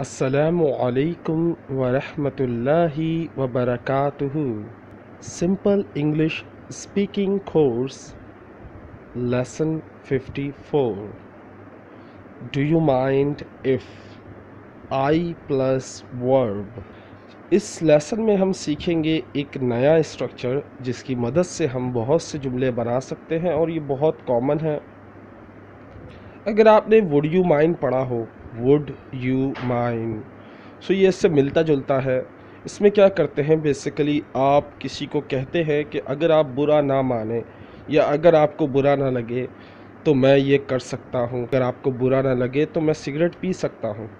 Assalamu alaikum wa rahmatullahi wa barakatuhu. Simple English Speaking Course Lesson 54. Do you mind if I plus verb? इस lesson में हम सीखेंगे एक नया structure जिसकी मदद से हम बहुत से जुमले बना सकते हैं और ये बहुत कॉमन है। अगर आपने वुड यू माइंड पढ़ा हो, वुड यू माइंड, सो ये इससे मिलता जुलता है। इसमें क्या करते हैं, बेसिकली आप किसी को कहते हैं कि अगर आप बुरा ना माने या अगर आपको बुरा ना लगे तो मैं ये कर सकता हूँ, अगर आपको बुरा ना लगे तो मैं सिगरेट पी सकता हूँ।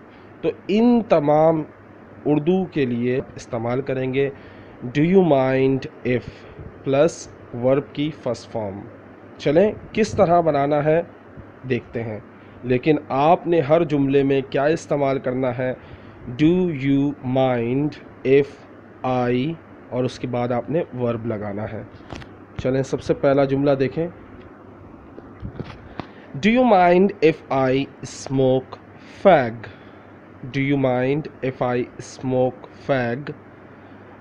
तो इन तमाम उर्दू के लिए इस्तेमाल करेंगे do you mind if plus verb की फर्स्ट फॉर्म। चलें किस तरह बनाना है देखते हैं, लेकिन आपने हर जुमले में क्या इस्तेमाल करना है, डू यू माइंड इफ़ आई, और उसके बाद आपने वर्ब लगाना है। चलें सबसे पहला जुमला देखें। Do you mind if I smoke fag. Do you mind if I smoke fag.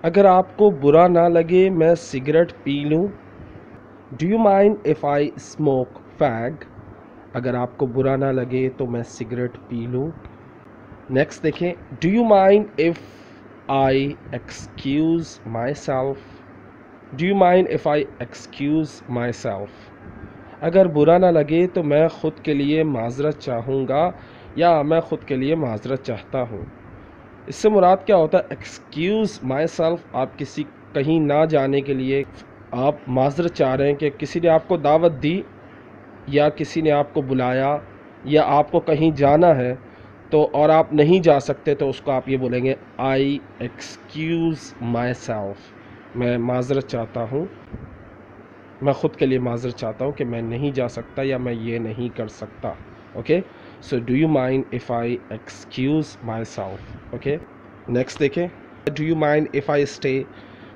अगर आपको बुरा ना लगे मैं सिगरेट पी लूँ। Do you mind if I smoke fag. अगर आपको बुरा ना लगे तो मैं सिगरेट पी लूँ। नेक्स्ट देखें, do you mind if I excuse my self. Do you mind if I excuse my self. अगर बुरा ना लगे तो मैं ख़ुद के लिए माजरत चाहूँगा या मैं ख़ुद के लिए माजरत चाहता हूँ। इससे मुराद क्या होता है, एक्सक्यूज़ माई सेल्फ, आप किसी कहीं ना जाने के लिए आप माजरत चाह रहे हैं कि किसी ने आपको दावत दी या किसी ने आपको बुलाया या आपको कहीं जाना है तो और आप नहीं जा सकते, तो उसको आप ये बोलेंगे आई एक्सक्यूज़ माई सेल्फ, मैं माजरत चाहता हूँ, मैं ख़ुद के लिए माजरत चाहता हूँ कि मैं नहीं जा सकता या मैं ये नहीं कर सकता। Okay, so do you mind if I excuse my self. Okay, next देखें, do you mind if I stay.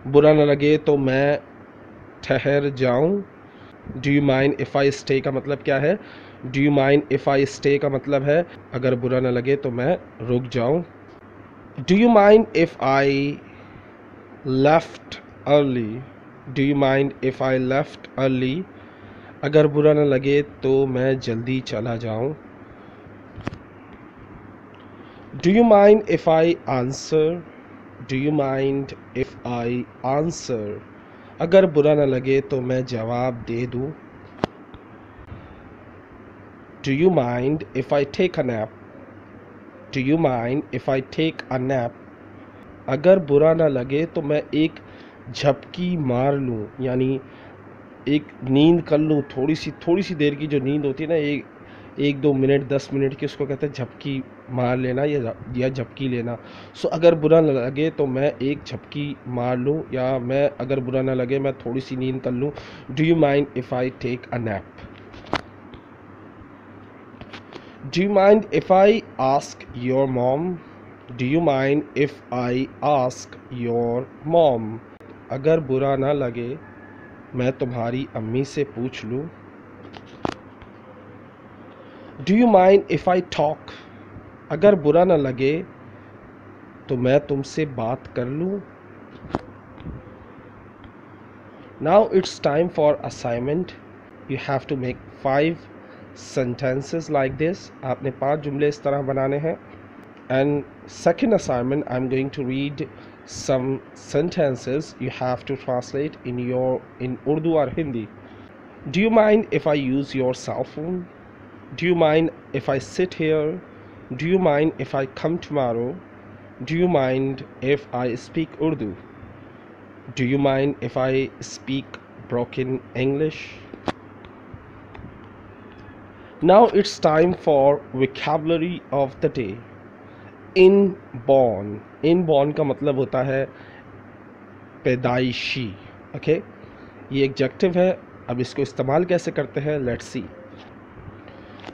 बुरा ना लगे तो मैं ठहर जाऊँ। Do you mind if I stay का मतलब क्या है, do you mind if I stay का मतलब है अगर बुरा ना लगे तो मैं रुक जाऊं। Do you mind if I left early. Do you mind if I left early. अगर बुरा ना लगे तो मैं जल्दी चला जाऊं। Do you mind if I answer. Do you mind if I answer. अगर बुरा ना लगे तो मैं जवाब दे दूं। Do you mind if I take a nap? Do you mind if I take a nap? अगर बुरा ना लगे तो मैं एक झपकी मार लूँ, यानी एक नींद कर लूँ, थोड़ी सी देर की जो नींद होती है ना, एक दो मिनट 10 मिनट की, उसको कहते हैं झपकी मार लेना या झपकी लेना। सो अगर बुरा ना लगे तो मैं एक झपकी मार लूँ या मैं अगर बुरा ना लगे मैं थोड़ी सी नींद कर लूँ। Do you mind if I take a nap. Do you mind if I ask your mom? Do you mind if I ask your mom? अगर बुरा ना लगे मैं तुम्हारी अम्मी से पूछ लूँ। Do you mind if I talk? अगर बुरा ना लगे तो मैं तुमसे बात कर लूँ। Now it's time for assignment. You have to make 5 sentences like this. आपने 5 जुमले इस तरह बनाने हैं। And second assignment, I'm going to read some sentences. You have to translate in Urdu or Hindi. Do you mind if I use your cell phone? Do you mind if I sit here? Do you mind if I come tomorrow? Do you mind if I speak Urdu? Do you mind if I speak broken English? Now it's time for vocabulary of the day. Inborn. Inborn का मतलब होता है पैदाइशी। Okay, ये adjective है। अब इसको इस्तेमाल कैसे करते हैं, लेट्स सी।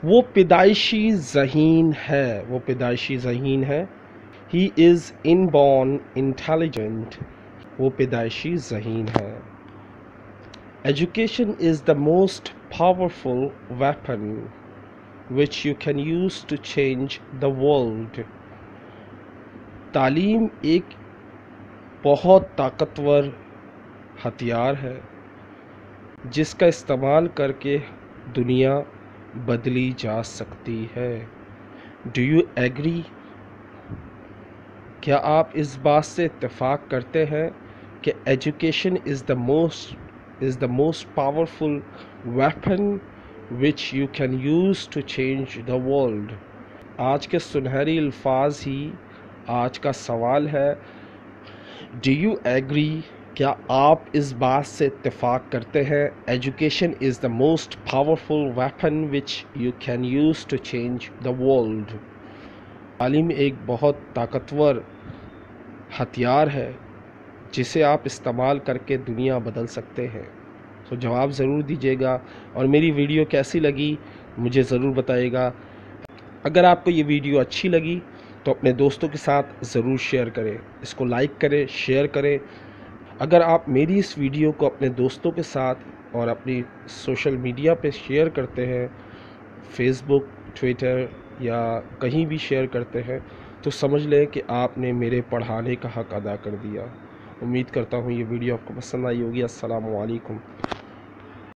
वो पैदाइशी ज़हीन है, वो पैदाइशी ज़हीन है। ही इज़ इनबॉर्न इंटेलिजेंट, वो पैदाइशी ज़हीन है। Education is the most powerful weapon which you can use to change the world. تعلیم ایک بہت طاقتور ہتھیار ہے جس کا استعمال کر کے دنیا بدلی جا سکتی ہے. Do you agree? کیا آپ اس بات سے اتفاق کرتے ہیں کہ education is the most powerful weapon which you can use to change the world? آج کے سنہری الفاظ ہی آج کا سوال ہے. Do you agree? کیا آپ اس بات سے اتفاق کرتے ہیں education is the most powerful weapon which you can use to change the world? تعلیم ایک بہت طاقتور ہتھیار ہے جسے آپ استعمال کر کے دنیا بدل سکتے ہیں. تو جواب ضرور دیجیے گا اور میری ویڈیو کیسی لگی مجھے ضرور بتائیے گا. اگر آپ کو یہ ویڈیو اچھی لگی تو اپنے دوستوں کے ساتھ ضرور شیئر کریں، اس کو لائک کریں، شیئر کریں. اگر آپ میری اس ویڈیو کو اپنے دوستوں کے ساتھ اور اپنی سوشل میڈیا پہ شیئر کرتے ہیں، فیس بک، ٹویٹر یا کہیں بھی شیئر کرتے ہیں، تو سمجھ لیں کہ آپ نے میرے پڑھانے کا حق ادا کر دیا. امید کرتا ہوں یہ ویڈیو آپ کو پسند آئی ہوگی. السلام علیکم.